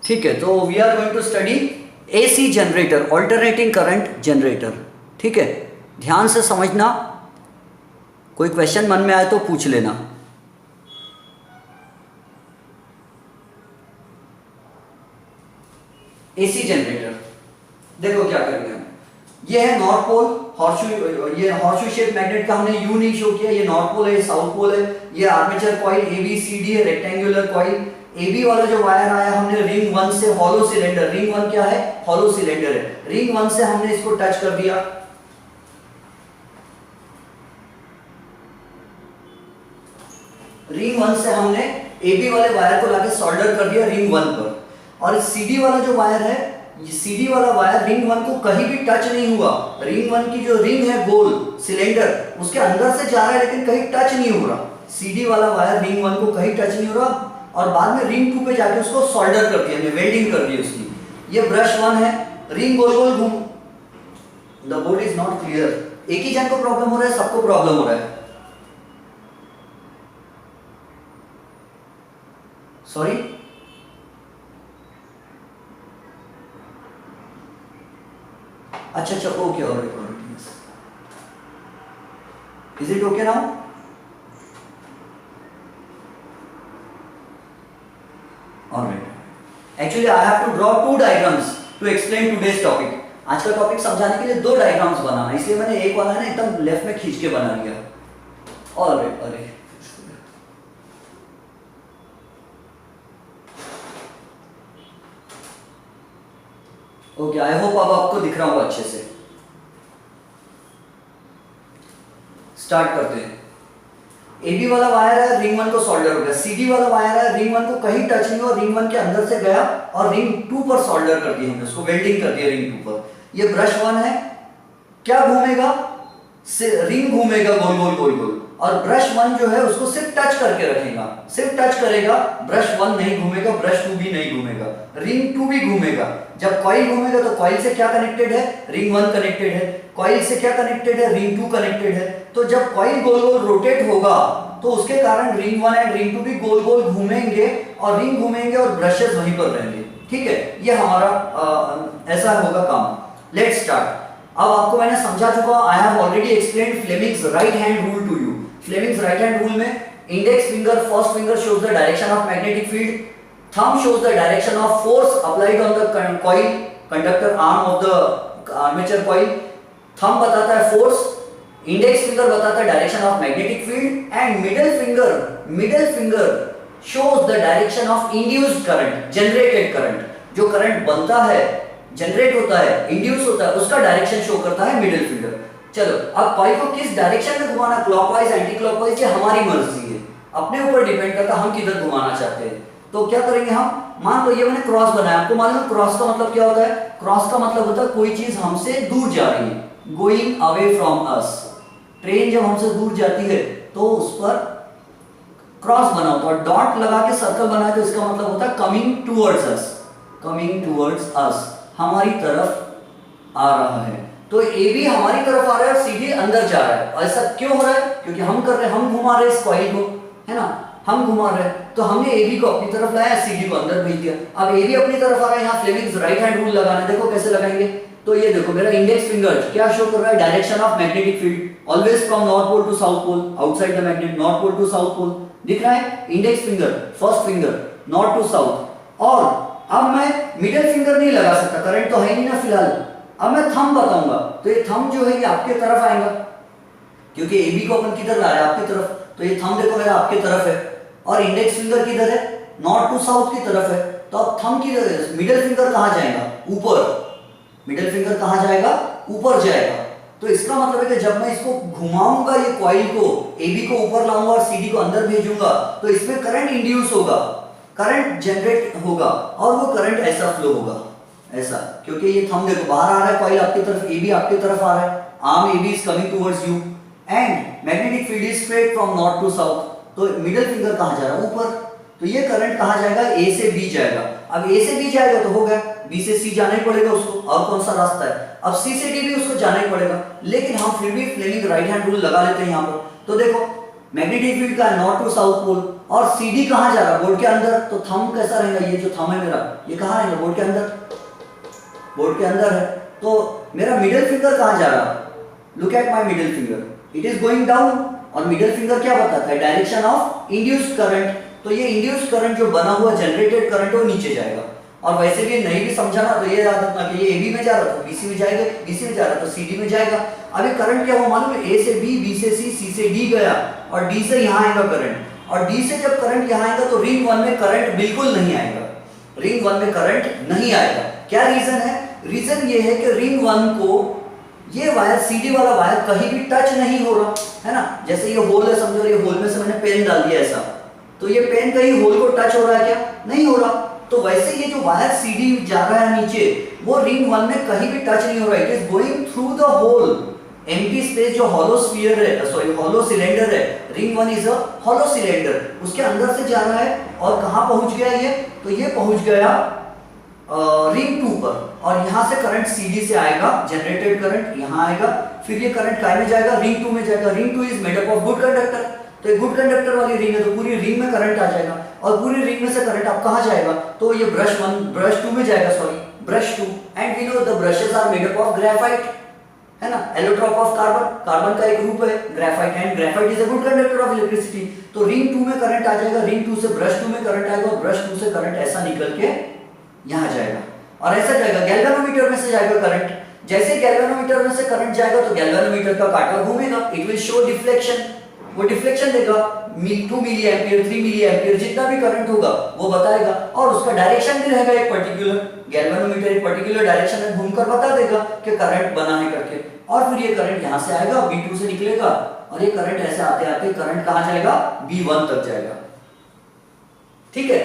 ठीक है, तो we are going to study AC generator, alternating current generator. ठीक है, ध्यान से समझना, कोई क्वेश्चन मन में आए तो पूछ लेना। एसी जनरेटर देखो क्या करेंगे हम। ये है नॉर्थ पोल, हॉर्सशू, ये हॉर्सशू शेप मैग्नेट का हमने यू नहीं शो किया, ये नॉर्थ पोल है, ये साउथ पोल है, ये armature coil A B C D है, रेक्टेंगुलर कॉइल। ए बी वाला जो वायर आया हमने रिंग 1 से, हॉलो सिलेंडर, रिंग 1 क्या है, हॉलो सिलेंडर है, रिंग 1 से हमने इसको टच कर दिया, रिंग 1 से हमने ए बी वाले वायर को लाके सोल्डर कर दिया रिंग 1 पर। और सी डी वाला जो वायर है, सीडी वाला वायर रिंग 1 को कहीं भी टच नहीं हुआ, रिंग 1 की जो रिंग है गोल सिलेंडर उसके अंदर से जा रहा है लेकिन कहीं टच नहीं हो रहा। सीडी वाला वायर रिंग 1 को कहीं टच नहीं हो रहा और बाद में रिंग 2 पे जाके उसको सोल्डर कर दिया, हमने वेल्डिंग कर दी उसकी। ये ब्रश 1 है, रिंग गोल गोल घूम, the board is not clear. एक ही जन को प्रॉब्लम हो रहा है, सबको प्रॉब्लम हो रहा है, सॉरी। अच्छा अच्छा, okay, alright, is it okay now? Alright, actually I have to draw 2 diagrams to explain today's topic. आज का टॉपिक समझाने के लिए 2 डायग्राम्स बनाना, इसलिए मैंने एक वाला ना एकदम लेफ्ट में खींच के बना लिया। ऑलराइट, अरे ओके, आई होप अब आपको दिख रहा होगा अच्छे से। स्टार्ट करते हैं। AB वाला वायर है, रिंग 1 को सोल्डर हो गया, CD वाला वायर है, रिंग 1 को कहीं टच नहीं हुआ, रिंग 1 के अंदर से गया और रिंग 2 पर सोल्डर कर दिया हमने, उसको वेल्डिंग कर दिया रिंग 2 पर। ये ब्रश 1 है, क्या घूमेगा, रिंग घूमेगा गोल गोल गोल गोल, और ब्रश 1 जो है उसको सिर्फ टच करके रखेगा, सिर्फ टच करेगा, ब्रश 1 नहीं घूमेगा, ब्रश 2 भी नहीं घूमेगा, रिंग 2 भी घूमेगा। जब कॉइल घूमेगा तो कॉइल से क्या कनेक्टेड है, रिंग 1 कनेक्टेड है, कॉइल से क्या कनेक्टेड है, रिंग 2 कनेक्टेड है। तो जब कॉइल गोल गोल रोटेट होगा तो उसके कारण रिंग 1 एंड रिंग 2 भी गोल गोल घूमेंगे और रिंग घूमेंगे और ब्रशेस वहीं पर रहेंगे। ठीक है, ये हमारा ऐसा होगा काम। Let's start. अब आपको मैंने समझा चुका, I have already explained Fleming's right hand rule to you. Fleming's right hand rule में index finger, first finger shows the direction of magnetic field, thumb shows the direction of force applied on the coil, conductor arm of the armature coil। thumb बताता है force, index finger बताता है direction of magnetic field and middle finger shows the direction of induced current, generated current। जो current बनता है, generate होता है, induce होता है, उसका डायरेक्शन शो करता है मिडिल फिंगर। चलो, अब कॉइल को किस डायरेक्शन में घुमाना, क्लॉकवाइज, एंटी क्लॉकवाइज, ये हमारी मर्जी है, अपने ऊपर डिपेंड करता है हम किधर घुमाना चाहते हैं। तो क्या करेंगे हम, मान लो ये मैंने क्रॉस बनाया, आपको मालूम है क्रॉस का मतलब क्या होता है? क्रॉस का मतलब होता है कोई चीज हमसे दूर जा रही है, going away from us. Train जब हमसे दूर जाती है तो उस पर क्रॉस बना होता है, डॉट लगा के सर्कल बनाए तो इसका मतलब होता है coming towards us, coming towards us, हमारी तरफ आ रहा है। तो ए बी हमारी तरफ आ रहा है और सी डी अंदर जा रहा है। ऐसा क्यों हो रहा है? क्योंकि हम कर रहे हैं, हम घुमा रहे हैं इस कॉइल को, है ना, हम घुमा रहे हैं। तो हमने ए बी को अपनी तरफ लाया, सी डी को अंदर भेज दिया। अब ए बी अपनी तरफ आ रहा है, यहाँ फ्लेमिंग्स राइट हैंड रूल लगाना है। देखो कैसे लगाएंगे, तो ये देखो मेरा इंडेक्स फिंगर क्या शो कर रहा है, direction of magnetic field always from north pole to south pole, outside the magnet, north pole to south pole दिख रहा है। Index finger, first finger, north to south. और अब मैं मिडिल फिंगर नहीं लगा सकता, करंट तो है नहीं ना फिलहाल। अब मैं थंब बताऊंगा, तो ये थंब जो है ये आपके तरफ आएगा, क्योंकि ए बी को अपन किधर ला रहे हैं, आपकी तरफ। तो ये थंब देखो मेरा आपकी तरफ है और इंडेक्स फिंगर किधर है, नॉर्थ टू साउथ की तरफ है। तो अब थंब किधर है, मिडिल फिंगर कहां जाएगा, ऊपर। मिडिल फिंगर कहां जाएगा, ऊपर जाएगा। तो इसका मतलब है कि जब मैं इसको घुमाऊंगा ये कॉइल को, ए बी को ऊपर लाऊंगा और सी डी को अंदर भेजूंगा, तो इसमें करंट इंड्यूस होगा, करंट जनरेट होगा और वो करंट ऐसा फ्लो होगा, ऐसा। क्योंकि ये थंब देखो बाहर आ रहा है, कॉइल आपकी तरफ, ए बी आपकी तरफ आ रहा है, arm A B is coming towards you and magnetic field is straight from north to south. तो मिडिल फिंगर कहां जा रहा है, ऊपर। तो ये करंट कहां जाएगा, ए से बी जाएगा। अब ए से बी जाएगा तो हो गया, बी से सी जाना ही पड़ेगा उसको, और कौन सा रास्ता है। अब सी से डी भी उसको जाना ही पड़ेगा, लेकिन हम फिर भी फ्लेमिंग राइट हैंड रूल लगा लेते हैं यहाँ पर। तो देखो मैग्नेटिक फील्ड का नॉर्थ टू साउथ पोल और CD कहाँ जा रहा है? बोर्ड के अंदर। तो थंब कैसा रहेगा? ये जो थंब है मेरा, ये कहाँ रहेगा? बोर्ड के अंदर, बोर्ड के अंदर है। तो मेरा मिडिल फिंगर कहाँ जा रहा है? Look at my middle finger, it is going down. और मिडिल फिंगर क्या बताता है? Direction of induced current. तो ये इंड्यूस्ड करंट जो बना हुआ जनरेटेड करंट वो नीचे जाएगा। और वैसे भी नहीं भी समझा ना तो ये याद रखना कि ये AB में जा रहा था, BC में जाएगा, BC में जा रहा था CD में जाएगा। अभी करंट क्या हुआ मालूम है? A से B, B से C, C से D गया और D से यहाँ आएगा करंट। और D से जब करंट यहाँ आएगा तो रिंग 1 में करंट बिल्कुल नहीं आएगा, रिंग 1 में करंट नहीं आएगा। क्या रीजन है? रीजन ये है कि रिंग 1 को ये वायर CD वाला वायर कहीं भी टच नहीं हो रहा है ना। जैसे ये होल है, समझो ये होल में से मैंने पेन डाल दिया ऐसा, तो ये पेन कहीं होल को टच हो रहा है क्या? नहीं हो रहा। तो वैसे ये जो वायर CD जा रहा है नीचे वो रिंग 1 में कहीं भी टच नहीं हो रहा है। It is going through the whole empty space जो हॉलो स्फीयर है, सॉरी हॉलो सिलेंडर है। Ring 1 is a hollow cylinder, उसके अंदर से जा रहा है और कहां पहुंच गया ये? तो ये पहुंच गया रिंग 2 पर। और यहां से करंट CD से आएगा, जनरेटेड करंट यहां आएगा, फिर ये करंट काय में जाएगा? रिंग 2 में जाएगा। Ring 2 is made up of good conductor, तो ये गुड कंडक्टर वाली रिंग है तो पूरी रिंग में करंट आ जाएगा। और पूरी रिंग में से करंट अब कहां जाएगा? तो ये ब्रश 1, ब्रश 2 में जाएगा, sorry brush 2। And we know the brushes are made up of graphite, है ना, एलोट्रोप ऑफ कार्बन, कार्बन का एक ग्रुप है graphite, and graphite is a good conductor of electricity. तो रिंग 2 में करंट आ जाएगा, रिंग 2 से ब्रश 2 में करंट आएगा और ब्रश 2 से करंट ऐसा निकल के यहां जाएगा और ऐसा जाएगा गैल्वेनोमीटर में से जाएगा करंट। जैसे गैल्वेनोमीटर में से करंट जाएगा तो गैल्वेनोमीटर का कांटा घूमेगा, इट विल शो डिफ्लेक्शन, वो डिफ्लेक्शन देगा 2 मिली एम्पियर, 3 मिली एम्पियर, जितना भी करंट होगा वो बताएगा। और उसका डायरेक्शन भी रहेगा एक पर्टिकुलर, गैल्वेनोमीटर एक पर्टिकुलर डायरेक्शन में घूमकर बता देगा कि करंट बना है करके। और फिर ये करंट यहां से आएगा, B2 से निकलेगा और ये करंट ऐसे आते आते करंट कहां जाएगा? B1 तक जाएगा। ठीक है,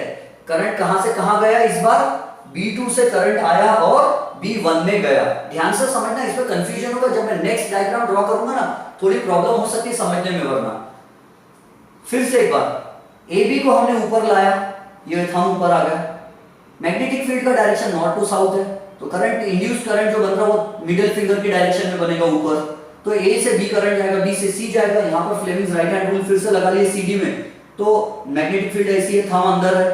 करंट कहां से कहां गया? इस बार B2 से करंट आया और B1 में गया। ध्यान से समझना, इस पर कंफ्यूजन होगा जब मैं नेक्स्ट डायग्राम ड्रॉ करूंगा ना, थोड़ी प्रॉब्लम हो सकती है समझने में। वरना फिर से एक बार, AB को हमने ऊपर लाया, ये थंब ऊपर आ गया, मैग्नेटिक फील्ड का डायरेक्शन नॉर्थ टू साउथ है, तो करंट इंड्यूस्ड करंट जो बन रहा है वो मिडिल फिंगर की डायरेक्शन में बनेगा ऊपर। तो A से B करंट जाएगा, B से C जाएगा। यहां पर फ्लेमिंग्स राइट हैंड रूल फिर से लगा लिए CD में, तो मैग्नेटिक फील्ड ऐसी है, थंब अंदर है,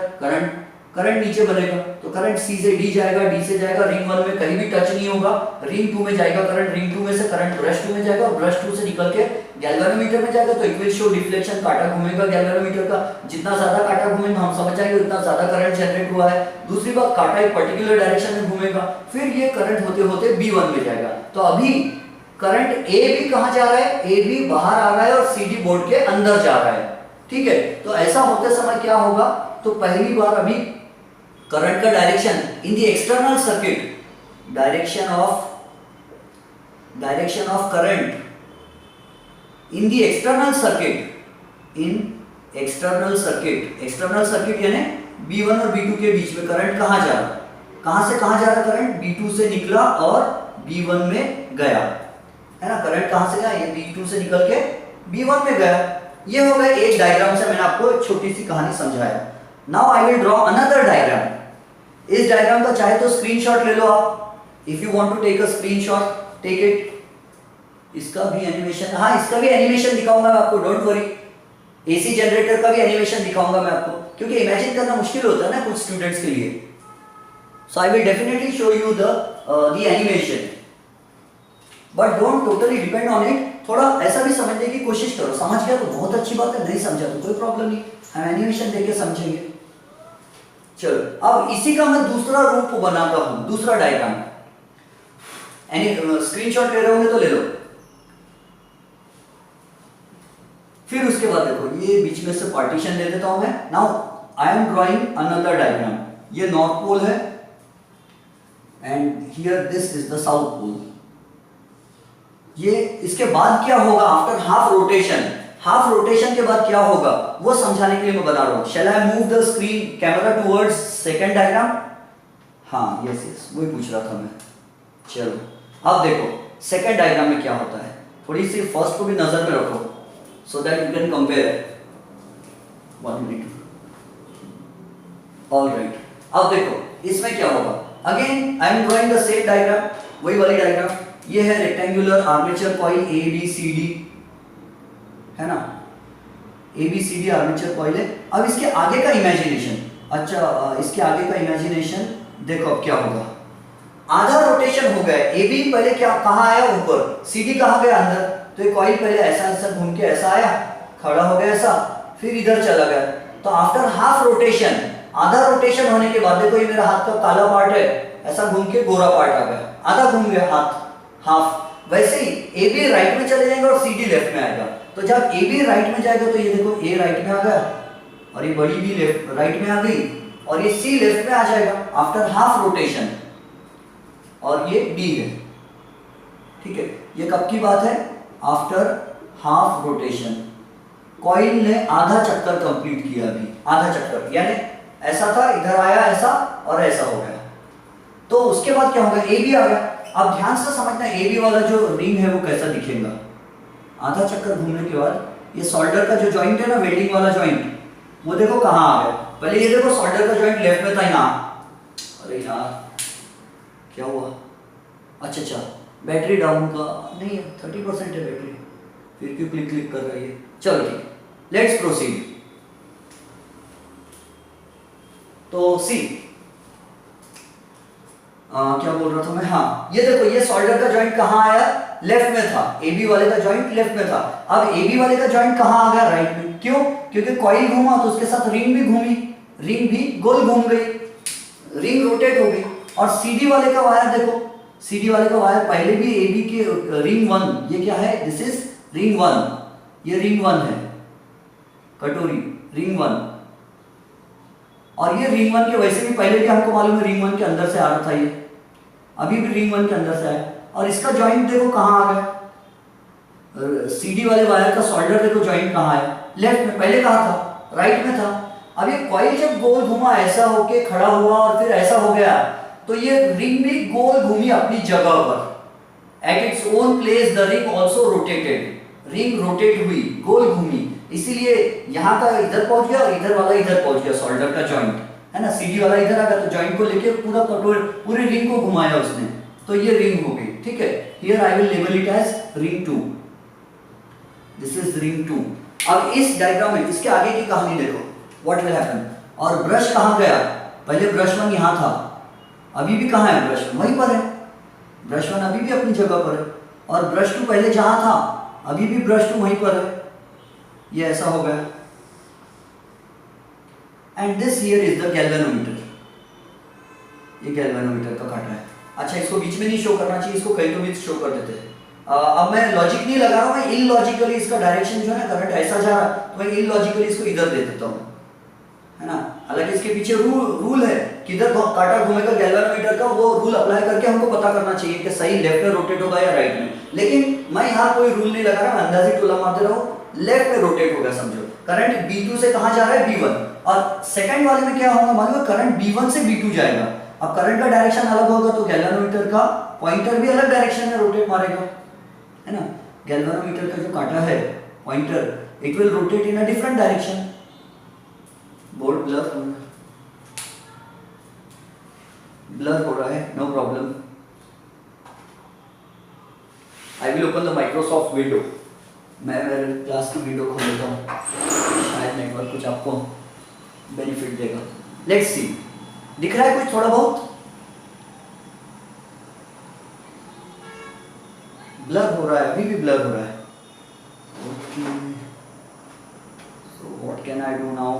करंट नीचे बनेगा। तो करंट C से D जाएगा, D से जाएगा, रिंग 1 में कहीं भी टच नहीं होगा, रिंग 2 में जाएगा करंट, रिंग 2 में से करंट ब्रश 2 में जाएगा और ब्रश 2 से निकल के गैल्वेनोमीटर में जाएगा। तो इट विल शो डिफ्लेक्शन, कांटा घूमेगा गैल्वेनोमीटर का, जितना ज्यादा कांटा घूमेगा हम समझ जाएंगे उतना ज्यादा करंट जनरेट हुआ है। दूसरी बात, कांटा एक पर्टिकुलर डायरेक्शन में घूमेगा, फिर ये करंट होते होते B1 में जाएगा। तो अभी करंट AB कहां जा रहा है? AB बाहर आ रहा है और CD बोर्ड के अंदर जा रहा है। ठीक है, तो ऐसा होते समय क्या होगा? तो पहली बार अभी करंट का direction in the external circuit, direction of current in the external circuit, external circuit यानी B1 और B2 के बीच में करंट कहां जा रहा है? कहां से कहां जा रहा है करंट? B2 से निकला और B1 में गया, है ना। करंट कहां से गया? ये B2 से निकल के B1 में गया। ये हो गया एक डायग्राम से मैंने आपको एक छोटी सी कहानी समझाया। Now I will draw another diagram. इस डायग्राम का चाहे तो स्क्रीनशॉट ले लो आप, if you want to take a screenshot take it. इसका भी एनिमेशन, हाँ इसका भी एनिमेशन दिखाऊंगा मैं आपको, डोंट वरी। AC जनरेटर का भी एनिमेशन दिखाऊंगा मैं आपको, क्योंकि इमेजिन करना मुश्किल होता है ना कुछ स्टूडेंट्स के लिए। So I will definitely show you the animation, but don't totally depend on it. थोड़ा ऐसा भी समझने की कोशिश करो, समझ गया तो बहुत अच्छी बात है, नहीं समझा तो कोई प्रॉब्लम नहीं, हम एनिमेशन देख के समझेंगे। चलो, अब इसी का मैं दूसरा रूप बनाता हूं, दूसरा डायग्राम। स्क्रीनशॉट ले रहे होंगे तो ले लो। फिर उसके बाद देखो, ये बीच में से पार्टीशन दे देता हूं मैं। Now I am drawing another diagram. ये नॉर्थ पोल है and here this is the south pole. ये इसके बाद क्या होगा? आफ्टर हाफ रोटेशन के बाद क्या होगा वो समझाने के लिए मैं बना रहा हूं। Shall I move the screen camera towards second diagram? हाँ यस वही पूछ रहा था मैं। चलो अब देखो सेकंड डायग्राम में क्या होता है, थोड़ी सी फर्स्ट को भी नजर में रखो so that you can compare. 1 minute. Alright, अब देखो इसमें क्या होगा। Again I am drawing the same diagram, वही वाली डायग्राम। ये है रेक्टेंगुलर आर्मेचर कॉइल ABCD, है ना। A B C D armature coil है। अब इसके आगे का इमेजिनेशन, अच्छा इसके आगे का इमेजिनेशन देखो अब क्या होगा। आधा रोटेशन हो गया, ए बी पहले क्या कहाँ आया ऊपर, सी डी कहाँ गया अंदर, तो ये कॉइल पहले ऐसा ऐसा घूम के ऐसा आया, खड़ा हो गया ऐसा, फिर इधर चला गया। तो आफ्टर हाफ रोटेशन, आधा रोटेशन होने के बाद देखो ये मेरा हाथ का काला पार्ट है, ऐसा घूम के गोरा पार्ट आ गया, आधा घूम गया हाथ हाफ। वैसे ही ए बी राइट में चले जाएंगे और सी डी लेफ्ट में आएगा। तो जब ए बी राइट में जाएगा तो ये देखो ए राइट में आ गया और ये बड़ी बी लेफ्ट राइट में आ गई और ये सी लेफ्ट में आ जाएगा आफ्टर हाफ रोटेशन, और ये डी है। ठीक है, ये कब की बात है, आफ्टर हाफ रोटेशन। कॉइल ने आधा चक्कर कंप्लीट किया, अभी आधा चक्कर, यानी ऐसा था इधर आया ऐसा और ऐसा हो गया। तो उसके बाद क्या होगा, ए बी आ गया। अब ध्यान से समझना ए बी वाला जो रिंग है वो कैसा दिखेगा। आधा चक्कर घूमने के बाद ये सोल्डर का जो जॉइंट है ना, वेल्डिंग वाला जॉइंट, वो देखो कहाँ आ गया। पहले ये देखो सोल्डर का जॉइंट लेफ्ट में था यहाँ, अरे यार क्या हुआ, अच्छा बैटरी डाउन का नहीं है, 30% है बैटरी, फिर क्यों क्लिक क्लिक कर रही है। चलो ठीक, लेट्स प्रोसीड। तो सी क्या बोल रहा था मैं, हाँ ये देखो ये सोल्डर का जॉइंट कहाँ आया, लेफ्ट में था, ए बी वाले का जॉइंट लेफ्ट में था। अब ए बी वाले का जॉइंट कहाँ आ गया, राइट में। क्यों, क्योंकि कॉइल घूमा तो उसके साथ रिंग भी घूमी, रिंग भी गोल घूम गई, रिंग रोटेट हो गई। और सी डी वाले का वायर देखो, सी डी वाले का वायर पहले भी ए बी के रिंग 1, ये क्या है, दिस इज रिंग 1, ये रिंग 1 है, कटोरी रिंग 1। और ये रिंग 1 के वैसे भी पहले भी हमको मालूम है रिंग 1 के अंदर से आ रहा था, ये अभी भी रिंग 1 के अंदर से आया। और इसका जॉइंट देखो कहाँ आ गया, सीडी वाले वायर का सोल्डर देखो जॉइंट कहाँ है, लेफ्ट में, पहले कहाँ था, राइट में था। अब ये कॉइल जब गोल घुमा ऐसा होके खड़ा हुआ और फिर ऐसा हो गया, तो ये रिंग भी गोल घूमी अपनी जगह पर, at its own place the ring also rotated, ring rotate हुई, गोल घूमी, इसीलिए यहाँ का इधर पहुंच गया और इधर वाला इधर पहुंच गया, सोल्डर का जॉइंट है ना, सीडी वाला इधर आ गया, तो जॉइंट को लेके पूरा कटोर पूरी रिंग को घुमाया उसने, तो ये रिंग हो गई। ठीक है, here I will label it as ring 2, this is ring 2। अब इस डायग्राम में इसके आगे की कहानी देखो, व्हाट विल हैपन। और ब्रश कहाँ गया, पहले ब्रश 1 यहाँ था, अभी भी कहाँ है ब्रश 1, वहीं पर है, ब्रश 1 अभी भी अपनी जगह पर है। और ब्रश 2 पहले जहाँ था अभी भी ब्रश 2 वहीं पर है, ये ऐसा हो गया। And this here is the galvanometer, ये गैल्वेनोमीटर का काटा है। अच्छा इसको बीच में नहीं शो करना चाहिए, इसको कहीं तो भी शो कर देते हैं। अब मैं लॉजिक नहीं लगा रहा हूँ, मैं इलॉजिकली इसका डायरेक्शन जो है ना, करंट ऐसा जा रहा है तो मैं इलॉजिकली इसको इधर दे देता हूँ, है ना। हालांकि इसके पीछे रूल है, किधर काटा घूमेगा गैल्वेनोमीटर का, वो रूल अप्लाई करके हमको पता करना चाहिए कि सही लेफ्ट में रोटेट होगा या राइट में। लेकिन मैं यहाँ कोई रूल नहीं लगा रहा, मैं अंदाजी टोला मारते रहो, लेफ्ट में रोटेट होगा समझो। करंट B2 से कहाँ जा रहा है, B1। और सेकंड वाले में क्या होगा मालूम है, करंट B1 से B2 जाएगा। अब करंट का डायरेक्शन अलग होगा तो गैल्वेनोमीटर का पॉइंटर भी अलग डायरेक्शन में रोटेट मारेगा, है ना। गैल्वेनोमीटर का जो कांटा है pointer, it will rotate in a different direction. Board blur हो रहा है, no problem. I will open the Microsoft window, मैं मेरे क्लास की विंडो खोल लेता हूँ, शायद नेटवर्क कुछ आपको बेनिफिट देगा। लेट्स सी, दिख रहा है कुछ थोड़ा बहुत, ब्लर हो रहा है, अभी भी ब्लर हो रहा है। Okay, so what can I do now.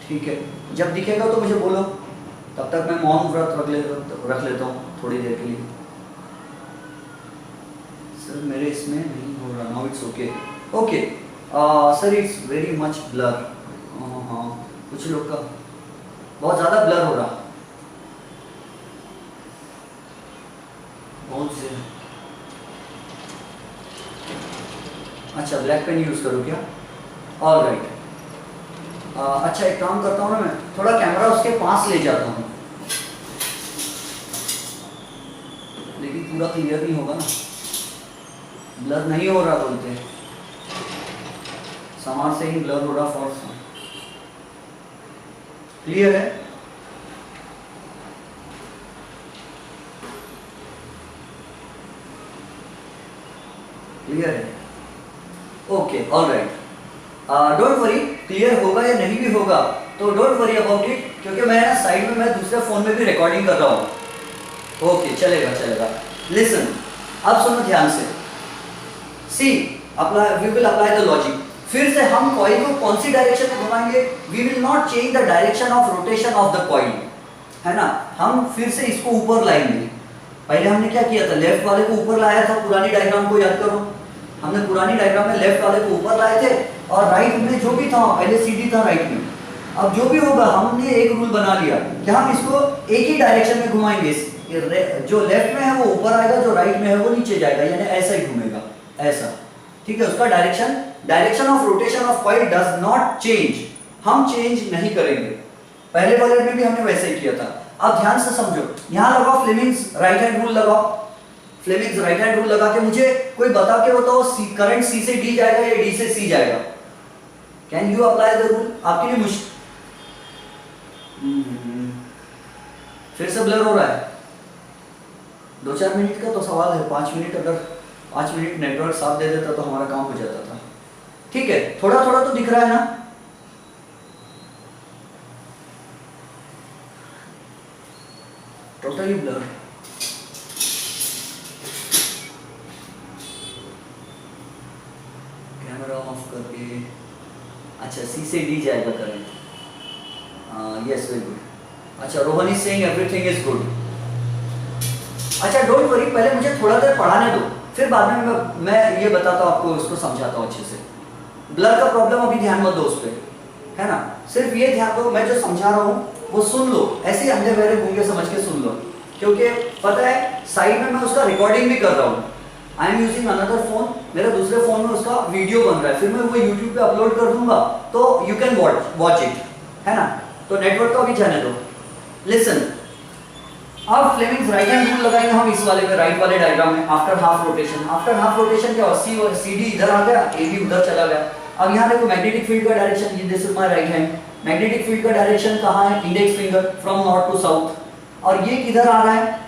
ठीक है, जब दिखेगा तो मुझे बोलो, तब तक मैं मौन व्रत रख लेता हूँ थोड़ी देर के लिए। सर मेरे इसमें नहीं हो रहा, now it's okay. Okay sir, it's very much blur. हाँ, कुछ लोग का बहुत ज़्यादा ब्लर हो रहा, बहुत से। अच्छा, ब्लैक पेन यूज़ करो क्या, ऑल राइट। अच्छा एक काम करता हूँ ना, मैं थोड़ा कैमरा उसके पास ले जाता हूँ, लेकिन पूरा क्लियर नहीं होगा ना, ब्लर नहीं हो रहा बोलते हैं, सामान से ही ब्लर हो रहा, फॉल्स क्लियर है। क्लियर है? Okay, alright, don't worry, clear होगा या नहीं भी होगा तो डोंट वरी अबाउट इट, क्योंकि मैं ना साइड में मैं दूसरे फ़ोन में भी रिकॉर्डिंग कर रहा हूँ। ओके, चलेगा चलेगा। लिसन, अब सुनो ध्यान से। See apply, we will apply the logic. फिर से हम कॉइल को कौन सी डायरेक्शन में घुमाएंगे? We will not change the direction of rotation of the coil, है ना। हम फिर से इसको ऊपर लाएंगे। पहले हमने क्या किया था? लेफ्ट वाले को ऊपर लाया था, पुरानी डायग्राम को याद करो। हमने पुरानी डायग्राम में लेफ्ट वाले को ऊपर लाए थे और राइट में जो भी था, पहले सीडी था राइट में। अब जो भी होगा हमने एक रूल बना लिया कि हम इसको एक ही डायरेक्शन में घुमाएंगे। जो लेफ्ट में है वो ऊपर आएगा, जो राइट में है वो नीचे जाएगा, यानी ऐसा ही घूमेगा, ऐसा। ठीक है, उसका direction of rotation of coil does not change, हम चेंज नहीं करेंगे। पहले वाले में भी हमने वैसे ही किया था। अब ध्यान से समझो, यहां लगाओ फ्लेमिंग्स राइट हैंड रूल लगाओ। फ्लेमिंग्स राइट हैंड रूल लगा के मुझे कोई बता के बताओ, करंट सी से डी जाएगा या डी से सी जाएगा? Can you apply the rule? आपके लिए मुश्किल, फिर से ब्लर हो रहा है। 2-4 मिनट का तो सवाल है, 5 मिनट, अगर 5 मिनट नेटवर्क साथ दे देता तो हमारा काम हो जाता था। ठीक है, थोड़ा थोड़ा तो दिख रहा है ना? Totally blur. कैमरा ऑफ करके, अच्छा सी से डी जाएगा करंट। Yes, very good. अच्छा, Rohan is saying everything is good. अच्छा, डोंट वरी, पहले मुझे थोड़ा देर पढ़ाने दो, फिर बाद में मैं ये बताता हूँ आपको, इसको समझाता हूँ अच्छे से। ब्लर का प्रॉब्लम अभी ध्यान मत दो उस पर, है ना। सिर्फ ये ध्यान दो, मैं जो समझा रहा हूँ वो सुन लो, ऐसे ही अंधे बहरे गूंगे समझ के सुन लो, क्योंकि पता है साइड में मैं उसका रिकॉर्डिंग भी कर रहा हूँ। I am using another phone, मेरे दूसरे फोन में उसका वीडियो बन रहा है, फिर मैं वो यूट्यूब पे अपलोड कर दूंगा, तो यू कैन वॉच इट, है ना। तो नेटवर्क को अभी जाने दो। लिसन, अब फ्लेमिंग्स राइट हैंड रूल लगाएंगे हम इस वाले में, राइट वाले डायग्राम में। After half rotation, after half rotation क्या हुआ? सी और सी डी इधर आ गया, ए बी उधर चला गया। अब यहाँ देखो मैग्नेटिक फील्ड का डायरेक्शन, ये this is my right hand. Magnetic field का डायरेक्शन कहाँ है? Index finger from north to south. और ये किधर आ रहा है?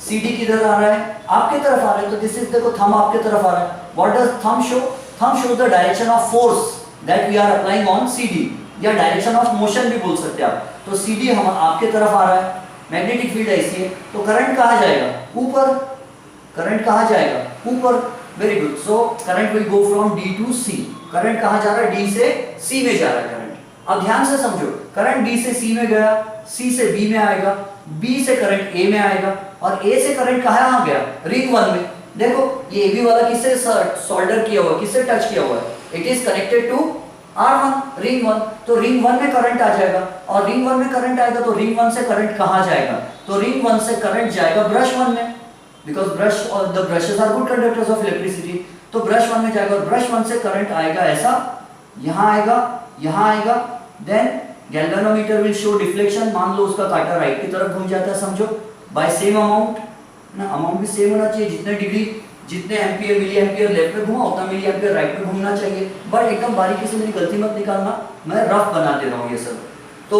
सी डी किधर आ रहा है? आपके तरफ आ रहा है। तो दिस इज, देखो थंब आपके तरफ आ रहा है। What does thumb show? Thumb show the direction of force that we are applying on C D, या डायरेक्शन ऑफ मोशन भी बोल सकते हैं आप। तो सी डी हम आपके तरफ आ रहा है, मैग्नेटिक फील्ड ऐसी है, तो करंट कहाँ जाएगा? ऊपर। करंट कहाँ जाएगा? ऊपर। Very good. So current will go from D to C. Current कहाँ जा रहा है? डी से सी में जा रहा है करंट। अब ध्यान से समझो, करंट डी से सी में गया, सी से बी में आएगा, बी से करंट ए में आएगा, और ए से करंट कहाँ आ गया? रिंग 1 में। देखो ये ए बी वाला किससे सोल्डर किया हुआ है, किससे टच किया हुआ है? It is connected to R1, ring 1। तो रिंग 1 में करंट आ जाएगा, और रिंग 1 में करंट आएगा तो रिंग 1 से करंट कहाँ जाएगा? तो रिंग 1 से करंट जाएगा ब्रश 1 में, बिकॉज ब्रश और the brushes are good conductors of electricity. तो ब्रश 1 में जाएगा, और ब्रश 1 से करंट आएगा ऐसा, यहाँ आएगा, यहाँ आएगा। Then galvanometer will show deflection. मान लो उसका कांटा राइट की तरफ घूम जाता है, समझो बाय सेम अमाउंट ना, अमाउंट भी सेम होना चाहिए, जितने डिग्री, जितने एम्पियर मिली एम्पियर लेफ्ट में घुमा उतना मिली एम्पियर राइट में घूमना चाहिए। बट एकदम बारीकी से मेरी गलती मत निकालना, मैं रफ बना दे रहा हूँ ये सब। तो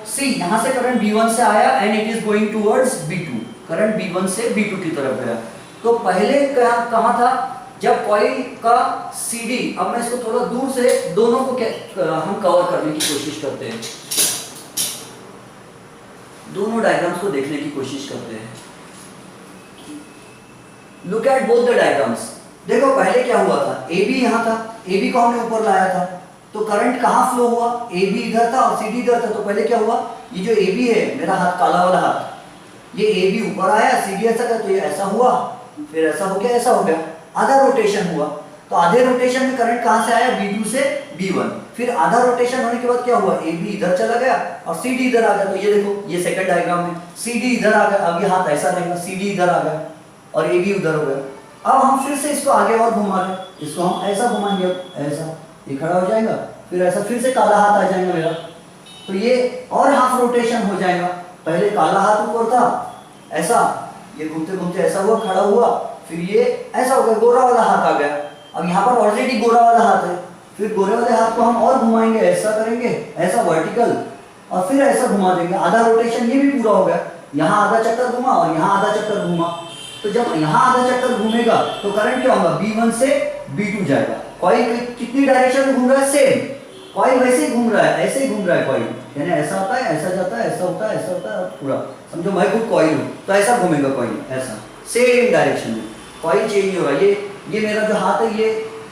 सी यहाँ से करंट B1 से आया and it is going towards B2। Current B1 से B2 की तरफ गया। तो पहले कहाँ था? जब कॉइल का CD, अब मैं इसको थोड़ा दूर से दोनों को हम कवर करने की कोशिश करते हैं, दोनों डायग्राम्स को देखने की कोशिश करते हैं। Look at both the diagrams. देखो पहले क्या हुआ था? AB यहाँ था, AB को हमने ऊपर लाया था, तो करंट कहाँ फ्लो हुआ? AB इधर था और CD इधर था। तो पहले क्या हुआ? ये जो AB है, मेरा हाथ काला वाला हाथ, ये AB ऊपर आया, CD ऐसा था, तो ये ऐसा हुआ, फिर ऐसा हो गया, ऐसा हो गया, आधा रोटेशन हुआ। तो आधे रोटेशन में करंट कहाँ से आया? B2 से B1। फिर आधा रोटेशन होने के बाद क्या हुआ? AB इधर चला गया और CD इधर आ गया। तो ये देखो, ये सेकंड डायग्राम में CD इधर आ गया, अब ये हाथ ऐसा रहेगा, CD इधर आ गया और AB उधर हो गया। अब हम फिर से इसको आगे और घुमा रहे, इसको हम ऐसा घुमाएंगे, ऐसा, ये खड़ा हो जाएगा, फिर ऐसा, फिर से काला हाथ आ जाएगा मेरा, तो ये और हाफ रोटेशन हो जाएगा। पहले काला हाथ ऊपर था, ऐसा, ये घूमते घूमते ऐसा हुआ, खड़ा हुआ, फिर ये ऐसा हो गया, गोरा वाला हाथ आ गया। अब यहाँ पर ऑलरेडी गोरा वाला हाथ है, फिर गोरे वाले हाथ को हम और घुमाएंगे, ऐसा करेंगे, ऐसा वर्टिकल, और फिर ऐसा घुमा देंगे, आधा रोटेशन ये भी पूरा हो गया। यहाँ आधा चक्कर घुमा और यहाँ आधा चक्कर घुमा। तो तो जब यहाँ आधा चक्कर घूमेगा तो करंट क्या होगा, B1 से B2 जाएगा। कॉइल कितनी डायरेक्शन में घूम रहा है, सेम। कॉइल वैसे ही घूम रहा है, ऐसे ही घूम रहा है कॉइल, यानी ऐसा होता है, ऐसा जाता है, ऐसा होता है, ऐसा होता है, पूरा समझो मैं खुद कॉइल हूँ तो ऐसा घूमेगा कॉइल, ऐसा सेम डायरेक्शन में, कॉइल चेंज नहीं होगा। ये मेरा जो हाथ है ये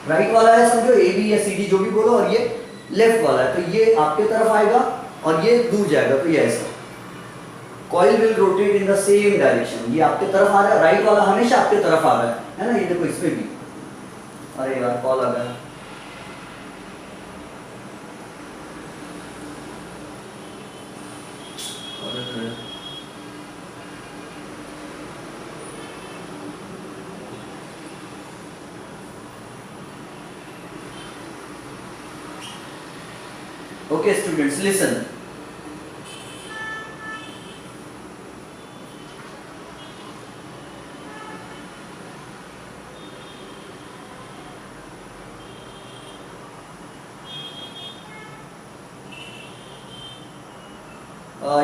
राइट वाला है समझो, AB या CD जो भी बोलो, और ये लेफ्ट वाला है, तो ये आपके तरफ आएगा और ये दूर जाएगा, तो ये ऐसा। Coil will rotate in the same direction. ये आपके तरफ आ रहा है, राइट वाला हमेशा आपके तरफ आ रहा है ना। ये देखो इसमें भी, अरे यार कॉल आ गया। Okay students, listen.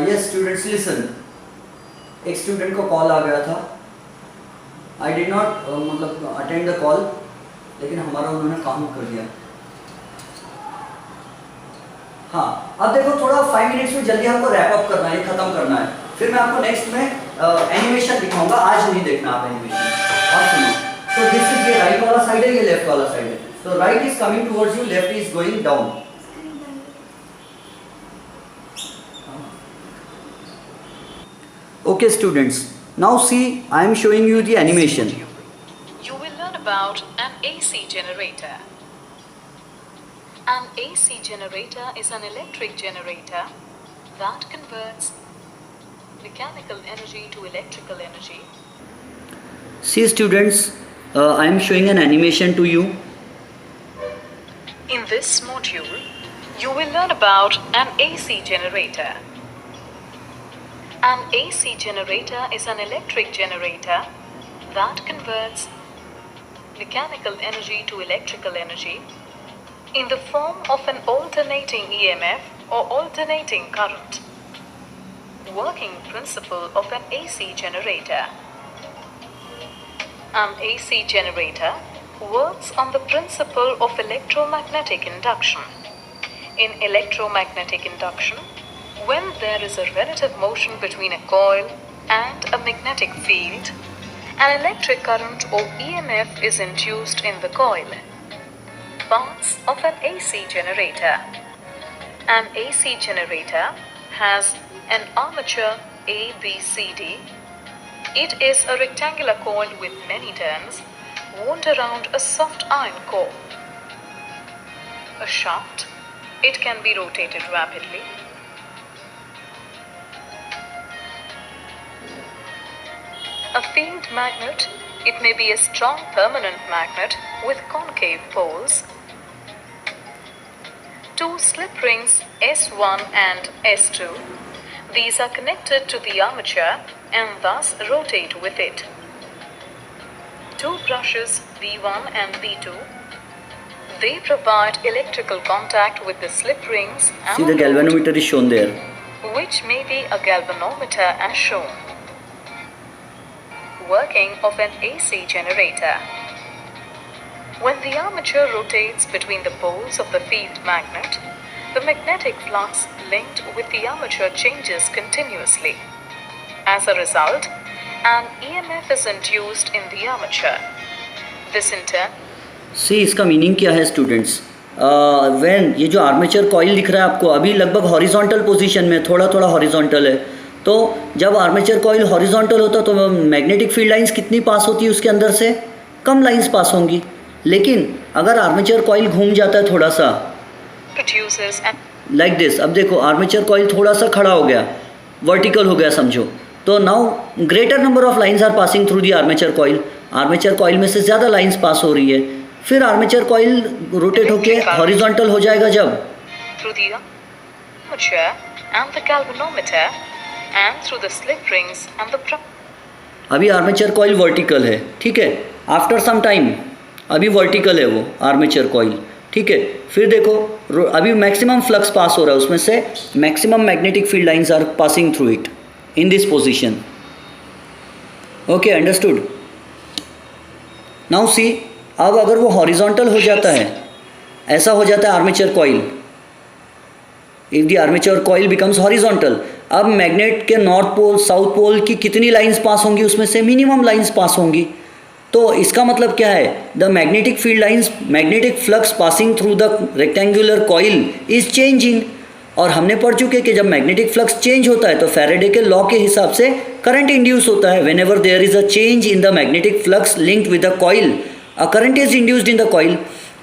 Yes students, listen. एक स्टूडेंट को कॉल आ गया था, आई डिड नॉट मतलब अटेंड द कॉल, लेकिन हमारा उन्होंने काउंट कर दिया। हाँ अब देखो थोड़ा 5 मिनट्स में जल्दी हमको रैप अप करना है, खत्म करना है, फिर मैं आपको नेक्स्ट में एनिमेशन दिखाऊंगा, आज नहीं देखना आप एनिमेशन। अब सुनो, तो दिस इज ये राइट वाला साइड है, ये लेफ्ट वाला साइड है, तो right is coming towards you, left is going down. Okay students, now see I am showing you the animation. You will learn about an AC generator. An AC generator is an electric generator that converts mechanical energy to electrical energy. See students, I am showing an animation to you. In this module, you will learn about an AC generator. An AC generator is an electric generator that converts mechanical energy to electrical energy in the form of an alternating EMF or alternating current. Working principle of an AC generator. An AC generator works on the principle of electromagnetic induction. In electromagnetic induction, when there is a relative motion between a coil and a magnetic field, an electric current or EMF is induced in the coil. Parts of an AC generator. An AC generator has an armature ABCD. It is a rectangular coil with many turns wound around a soft iron core. A shaft. It can be rotated rapidly. A field magnet, it may be a strong permanent magnet with concave poles. 2 slip rings S1 and S2. These are connected to the armature and thus rotate with it. 2 brushes B1 and B2. They provide electrical contact with the slip rings and See the galvanometer is shown there, which may be a galvanometer as shown. Working of an AC generator. When the armature rotates between the poles of the field magnet, the magnetic flux linked with the armature changes continuously. As a result, an EMF is induced in the armature. This in turn. See इसका meaning क्या है students. When ये जो armature coil दिख रहा है आपको अभी लगभग हॉरिजॉन्टल पोजीशन में, थोड़ा थोड़ा हॉरिजॉन्टल है, तो जब आर्मेचर कॉइल हॉरिजॉन्टल होता तो मैग्नेटिक फील्ड लाइंस कितनी पास होती है उसके अंदर से, कम लाइंस पास होंगी। लेकिन अगर आर्मेचर कॉइल घूम जाता है थोड़ा सा लाइक दिस, अब देखो आर्मेचर कॉइल थोड़ा सा खड़ा हो गया, वर्टिकल हो गया समझो, तो now greater number of lines are passing through the armature coil. Armature coil में से ज़्यादा लाइंस पास हो रही है, फिर आर्मेचर कॉइल रोटेट होके हॉरिजॉन्टल हो जाएगा जब through the armature and the galvanometer and through the slip rings and the अभी आर्मेचर कॉइल वर्टिकल है, ठीक है, आफ्टर सम टाइम अभी वर्टिकल है वो आर्मेचर कॉइल, ठीक है। फिर देखो अभी मैक्सिमम फ्लक्स पास हो रहा है उसमें से, maximum magnetic field lines are passing through it in this position. Okay, understood. Now see, अब अगर वो हॉरिजॉन्टल हो जाता है, ऐसा हो जाता है armature coil, if the armature coil becomes horizontal, अब मैग्नेट के नॉर्थ पोल साउथ पोल की कितनी लाइंस पास होंगी, उसमें से मिनिमम लाइंस पास होंगी। तो इसका मतलब क्या है, the magnetic field lines, magnetic flux passing through the rectangular coil is changing. और हमने पढ़ चुके हैं कि जब मैग्नेटिक फ्लक्स चेंज होता है तो फैराडे के लॉ के हिसाब से करंट इंड्यूस होता है। Whenever there is a change in the magnetic flux linked with the coil, a current is induced in the coil.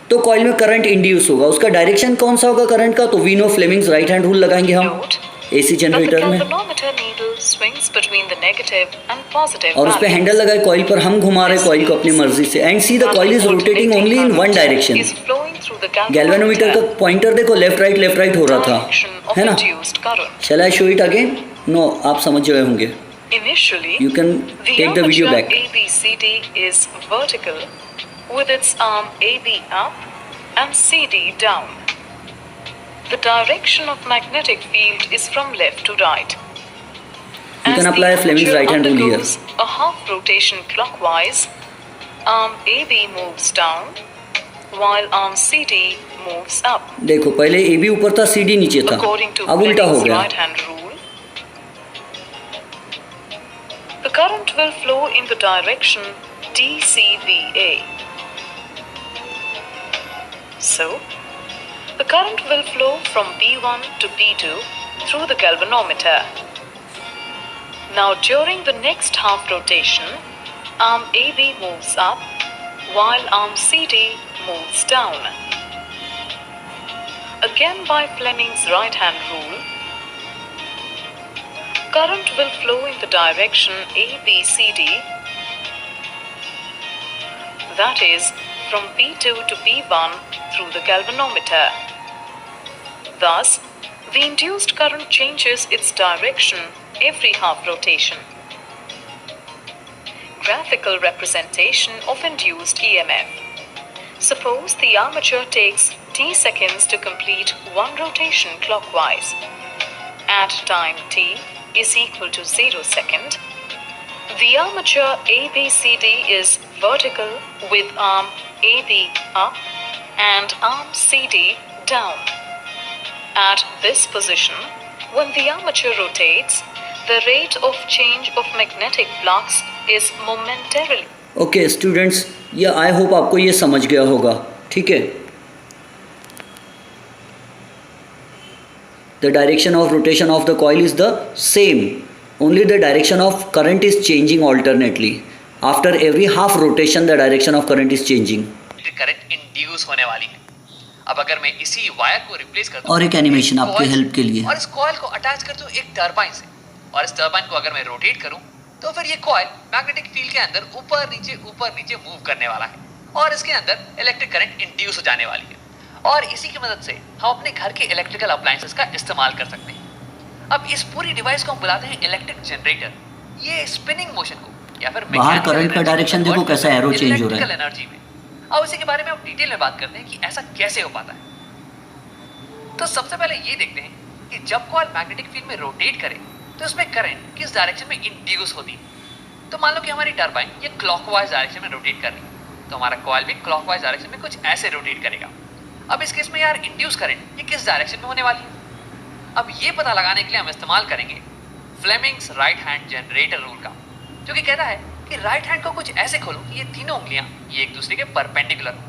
तो कॉइल में करंट इंड्यूस होगा, उसका डायरेक्शन कौन सा होगा करंट का, तो we know Fleming's right hand rule लगाएंगे हम एसी जनरेटर में, और उस पर हैंडल लगाए कॉइल पर, हम घुमा रहे कॉइल को अपनी मर्जी से, and see the coil is rotating only in one direction. Galvanometer का पॉइंटर देखो लेफ्ट राइट हो रहा था, है ना। Shall I show it again? No, आप समझ गए होंगे। Initially, You can the take the video armature back. ABCD is vertical with its arm AB up and CD down. The direction of magnetic field is from left to right. You can apply Fleming's right hand rule here. A half rotation clockwise, arm AB moves down while arm CD moves up. देखो पहले A B ऊपर था, C D नीचे था, According to अब उल्टा हो Fleming's गया। right hand rule, the current will flow in the direction DCVA. So, the current will flow from P1 to P2 through the galvanometer. Now, during the next half rotation, arm AB moves up while arm CD moves down. Again by Fleming's right hand rule, current will flow in the direction ABCD, that is, from P2 to P1 through the galvanometer. Thus, the induced current changes its direction every half rotation. Graphical representation of induced EMF. Suppose the armature takes t seconds to complete one rotation clockwise. At time t is equal to 0 second, the armature ABCD is vertical with arm AB up and arm CD down. At this position, when the armature rotates, the rate of change of magnetic flux is momentarily. Okay students, ये I hope आपको ये समझ गया होगा, ठीक है। The direction of rotation of the coil is the same, only the direction of current is changing alternately. After every half rotation, the direction of current is changing. Current induce होने वाली है। अब अगर मैं इसी वायर को replace कर दूं और एक एनिमेशन आपके हेल्प के लिए, और इस कॉइल को अटैच कर दूं एक टरबाइन से, और इस टरबाइन को अगर मैं रोटेट करूं तो फिर ये कॉइल मैग्नेटिक फील्ड के अंदर ऊपर नीचे मूव करने वाला है, और इसके अंदर इलेक्ट्रिक करंट इंड्यूस हो जाने वाली है, और इसी की मदद से हम अपने घर के इलेक्ट्रिकल अप्लायंसेस का इस्तेमाल कर सकते हैं। अब इस पूरी डिवाइस को हम बुलाते हैं इलेक्ट्रिक जनरेटर। ये स्पिनिंग मोशन को या फिर बाहर करंट का डायरेक्शन देखो कैसा एरो चेंज हो रहा है। एनर्जी में अब इसी के बारे में हम डिटेल में बात करते हैं कि ऐसा कैसे हो पाता है। तो सबसे पहले ये देखते हैं कि जब कॉइल मैग्नेटिक फील्ड में रोटेट करे तो इसमें करंट किस डायरेक्शन में इंड्यूस होती है। तो मान लो कि हमारी टरबाइन ये क्लॉकवाइज डायरेक्शन में रोटेट कर रही है, तो हमारा कॉइल भी क्लॉकवाइज डायरेक्शन में कुछ ऐसे रोटेट करेगा। अब इस केस में यार इंड्यूस करंट ये किस डायरेक्शन में होने वाली है। अब ये पता लगाने के लिए हम इस्तेमाल करेंगे Fleming's right hand generator rule का, जो कि कहता है कि राइट हैंड को कुछ ऐसे खोलो कि ये तीनों उंगलियां ये एक दूसरे के परपेंडिकुलर हो।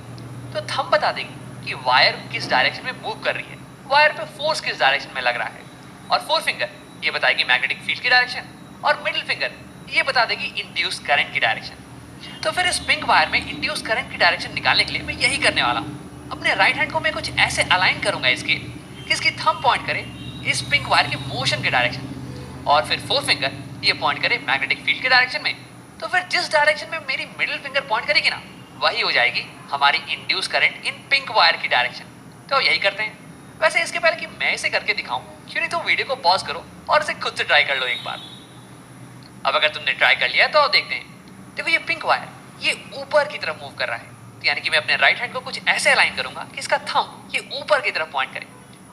तो थंब बता देगी कि वायर किस डायरेक्शन में मूव कर रही है, वायर पे फोर्स किस डायरेक्शन में लग रहा है, और फोर फिंगर ये बताएगी मैग्नेटिक फील्ड की डायरेक्शन, और मिडिल फिंगर ये बता देगी इंड्यूस करंट की डायरेक्शन। तो फिर इस पिंक वायर में इंड्यूस करंट की डायरेक्शन निकालने के लिए मैं यही करने वाला हूँ। अपने राइट हैंड को मैं कुछ ऐसे अलाइन करूंगा इसके कि इसकी थंब पॉइंट करे इस पिंक वायर की मोशन के डायरेक्शन, और फिर फोर फिंगर ये पॉइंट करे मैग्नेटिक फील्ड के डायरेक्शन में। तो फिर जिस डायरेक्शन में मेरी मिडिल फिंगर पॉइंट करेगी ना, वही हो जाएगी हमारी induce current in pink wire की डायरेक्शन। तो यही करते हैं। वैसे इसके पहले कि मैं इसे करके दिखाऊं, क्यों नहीं तो वीडियो को पॉज करो और इसे खुद से ट्राई कर लो एक बार। अब अगर तुमने ट्राई कर लिया तो देखते हैं। देखो ये पिंक वायर ये ऊपर की तरफ मूव कर रहा है, तो यानी कि मैं अपने राइट हैंड को कुछ ऐसे अलाइन करूंगा कि इसका थंब ये ऊपर की तरफ पॉइंट करे,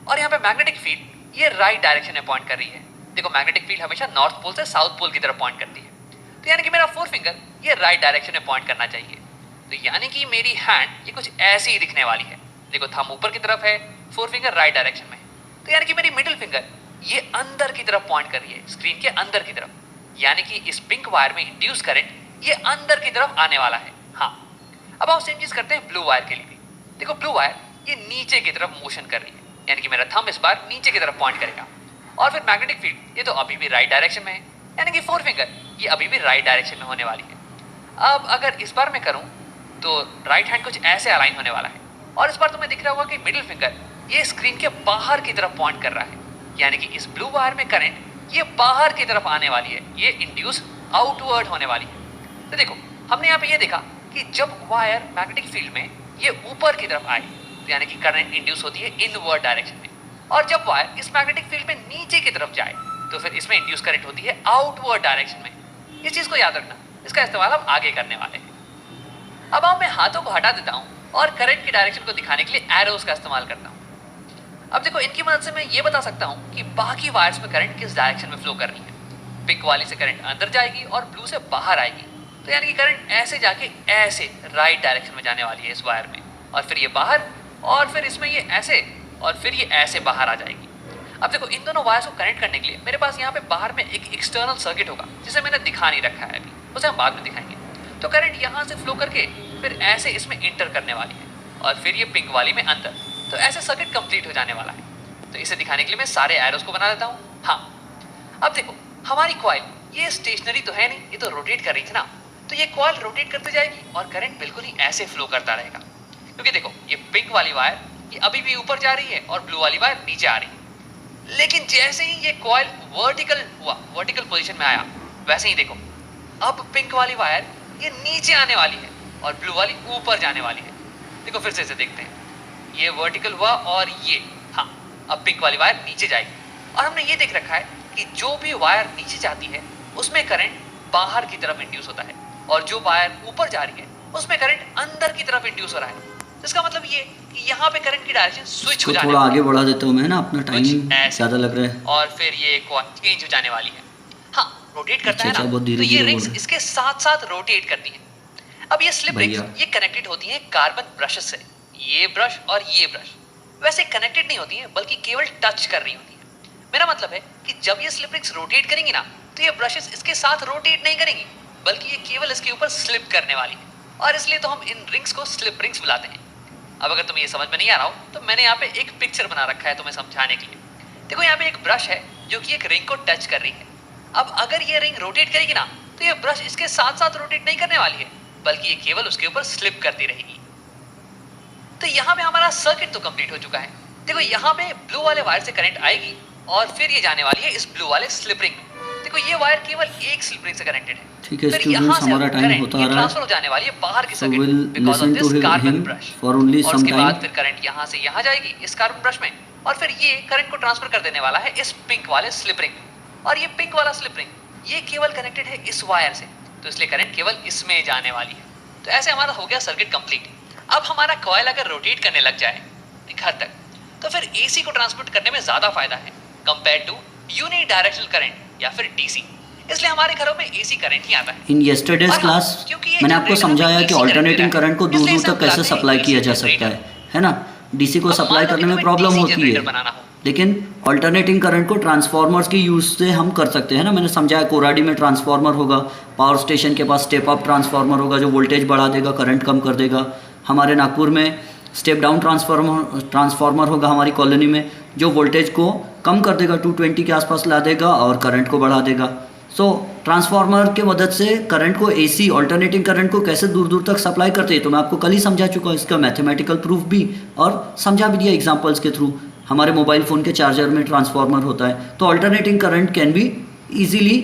और यहाँ पे मैग्नेटिक फील्ड ये राइट डायरेक्शन में पॉइंट कर रही है। देखो मैग्नेटिक फील्ड हमेशा नॉर्थ पोल से साउथ पोल की तरफ पॉइंट करती है, तो यानी कि मेरा फोर फिंगर ये राइट डायरेक्शन में पॉइंट करना चाहिए। तो यानी कि मेरी हैंड ये कुछ ऐसी ही दिखने वाली है। देखो थंब ऊपर की तरफ है, फोर फिंगर राइट डायरेक्शन में, तो यानी कि मेरी मिडिल फिंगर ये अंदर की तरफ पॉइंट कर रही है, स्क्रीन के अंदर की तरफ, यानी कि इस पिंक वायर में इंड्यूस करंट ये अंदर की तरफ आने वाला है। हाँ, अब आप सेम चीज करते हैं ब्लू वायर के लिए भी। देखो ब्लू वायर ये नीचे की तरफ मोशन कर रही है, यानी कि मेरा थंब इस बार नीचे की तरफ पॉइंट करेगा, और फिर मैग्नेटिक फील्ड ये तो अभी भी राइट डायरेक्शन में है, यानी कि फोर फिंगर ये अभी भी राइट डायरेक्शन में होने वाली है। अब अगर इस बार मैं करूं तो राइट हैंड कुछ ऐसे अलाइन होने वाला है, और इस बार तुम्हें दिख रहा होगा कि मिडिल फिंगर ये स्क्रीन के बाहर की तरफ पॉइंट कर रहा है, यानी कि इस ब्लू वायर में करंट ये बाहर की तरफ आने वाली है, ये इंड्यूस आउटवर्ड होने वाली है। तो देखो हमने यहाँ पे ये देखा कि जब वायर मैग्नेटिक फील्ड में ये ऊपर की तरफ आए तो यानी कि करंट इंड्यूस होती है इनवर्ड डायरेक्शन में, और जब वायर इस मैग्नेटिक फील्ड में नीचे की तरफ जाए तो फिर इसमें इंड्यूस करंट होती है आउटवर्ड डायरेक्शन में। इस चीज को याद रखना, इसका इस्तेमाल हम आगे करने वाले हैं। अब मैं हाथों को हटा देता हूँ और करंट की डायरेक्शन को दिखाने के लिए एरोस का इस्तेमाल करता हूँ। अब देखो इनकी मदद से मैं ये बता सकता हूँ कि बाकी वायर्स में करंट किस डायरेक्शन में फ्लो कर रही है। पिंक वाली से करंट अंदर जाएगी और ब्लू से बाहर आएगी, तो यानी कि करंट ऐसे जाके ऐसे राइट डायरेक्शन में जाने वाली है इस वायर में, और फिर ये बाहर, और फिर इसमें ये ऐसे, और फिर ये ऐसे बाहर आ जाएगी। अब देखो इन दोनों वायर्स को कनेक्ट करने के लिए मेरे पास यहाँ पे बाहर में एक एक्सटर्नल सर्किट होगा जिसे मैंने दिखा नहीं रखा है अभी, उसे हम बाद में दिखाएंगे। तो करंट यहाँ से फ्लो करके फिर ऐसे इसमें इंटर करने वाली है, और फिर ये पिंक वाली में अंदर, तो ऐसे सर्किट कंप्लीट हो जाने वाला है। तो इसे दिखाने के लिए मैं सारे एरोस को बना देता हूँ। हाँ, अब देखो हमारी कॉइल ये स्टेशनरी तो है नहीं, ये तो रोटेट कर रही थी ना, तो ये कॉइल रोटेट करती जाएगी और करंट बिल्कुल ही ऐसे फ्लो करता रहेगा, क्योंकि देखो ये पिंक वाली वायर ये अभी भी ऊपर जा रही है और ब्लू वाली वायर नीचे आ रही है। लेकिन जैसे ही ये कॉइल वर्टिकल हुआ, वर्टिकल पोजीशन में आया, वैसे ही देखो अब पिंक वाली वायर ये नीचे आने वाली है और ब्लू वाली ऊपर जाने वाली है। देखो फिर से इसे देखते हैं, ये वर्टिकल हुआ और ये, हाँ अब पिंक वाली वायर नीचे जाएगी, और हमने ये देख रखा है कि जो भी वायर नीचे जाती है उसमें करंट बाहर की तरफ इंड्यूस होता है, और जो वायर ऊपर जा रही है उसमें करंट अंदर की तरफ इंड्यूस हो रहा है। इसका मतलब ये कि यहाँ पे करंट की डायरेक्शन स्विच हो जाने थोड़ा आगे बढ़ा देता हूँ मैं ना, अपना टाइम ज़्यादा लग रहा है, और फिर ये चेंज हो जाने वाली है। हाँ, रोटेट करता है ना, बहुत तो धीरे ये धीरे रिंग्स बोल रहे। इसके साथ साथ रोटेट करती हैं। अब ये स्लिप रिंग्स ये कनेक्टेड होती हैं कार्बन ब्रशेस से, ये ब्रश और ये ब्रश वैसे कनेक्टेड नहीं होती हैं, बल्कि केवल टच कर रही होती है। मेरा मतलब है कि जब ये स्लिप रिंग्स रोटेट करेंगी ना, तो ये ब्रशेस इसके साथ रोटेट नहीं करेंगी, बल्कि ये केवल इसके ऊपर स्लिप करने वाली है, और इसलिए तो हम इन रिंग्स को स्लिप रिंग्स बुलाते हैं। अब अगर तुम्हें ये समझ में नहीं आ रहा हो तो मैंने यहाँ पे एक पिक्चर बना रखा है तुम्हें समझाने के लिए। देखो यहाँ पे एक ब्रश है जो कि एक रिंग को टच कर रही है। अब अगर ये रिंग रोटेट करेगी ना, तो ये ब्रश इसके साथ साथ रोटेट नहीं करने वाली है, बल्कि ये केवल उसके ऊपर स्लिप करती रहेगी। तो यहाँ पे हमारा सर्किट तो कंप्लीट हो चुका है। देखो यहाँ पे ब्लू वाले वायर से करंट आएगी और फिर ये जाने वाली है इस ब्लू वाले स्लिप रिंग में। देखो ये वायर केवल एक स्लिप रिंग से कनेक्टेड है। ठीक है स्टूडेंट्स, हमारा टाइम होता आ रहा है, ट्रांसफर हो जाने वाली है बाहर की so circuit we'll because of listen to this carbon him brush, for only और some उसके बाद time. फिर करंट यहाँ से यहाँ जाएगी इस कार्बन ब्रश में, और फिर ये करंट को ट्रांसफर कर देने वाला है इस पिंक वाले स्लिप रिंग में, और ये पिंक वाला स्लिप रिंग ये केवल कनेक्टेड है इस वायर से, तो इसलिए करंट केवल इसमें जाने वाली है। तो ऐसे हमारा हो गया सर्किट कंप्लीट। अब हमारा कॉइल अगर रोटेट करने लग जाए एक हद तक, तो फिर एसी को ट्रांसमिट करने में ज्यादा फायदा है compare to unidirectional current या फिर डीसी, इसलिए हमारे घरों में एसी करंट ही आता है। इन येस्टरडेज क्लास मैंने आपको समझाया कि ऑल्टरनेटिंग करंट को दूर दूर तक कैसे सप्लाई किया जा सकता है ना। डीसी को सप्लाई करने में प्रॉब्लम होती है, लेकिन ऑल्टरनेटिंग करंट को ट्रांसफार्मर्स की यूज से हम कर सकते हैं ना। मैंने समझाया कोराडी में ट्रांसफार्मर होगा, पावर स्टेशन के पास स्टेप अप ट्रांसफार्मर होगा जो वोल्टेज बढ़ा देगा, करंट कम कर देगा। हमारे नागपुर में स्टेप डाउन ट्रांसफार्मर होगा हमारी कॉलोनी में, जो वोल्टेज को कम कर देगा, 220 के आसपास ला देगा और करंट को बढ़ा देगा। सो ट्रांसफार्मर के मदद से करंट को एसी ऑल्टरनेटिंग करंट को कैसे दूर दूर तक सप्लाई करते हैं, तो मैं आपको कल ही समझा चुका हूँ, इसका मैथमेटिकल प्रूफ भी और समझा भी दिया एग्जांपल्स के थ्रू। हमारे मोबाइल फ़ोन के चार्जर में ट्रांसफार्मर होता है, तो alternating current can be easily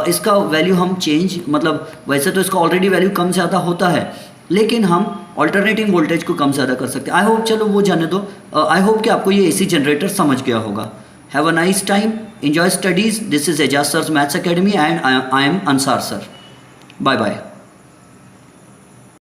इसका वैल्यू हम चेंज, मतलब वैसे तो इसका ऑलरेडी वैल्यू कम ज़्यादा होता है, लेकिन हम ऑल्टरनेटिंग वोल्टेज को कम ज़्यादा कर सकते हैं। आई होप, चलो वो जाने दो। आई होप कि आपको ये एसी जनरेटर समझ गया होगा। Have a nice time. Enjoy studies. This is Ejaz Sir's Maths Academy and I am Ansar Sir. Bye bye.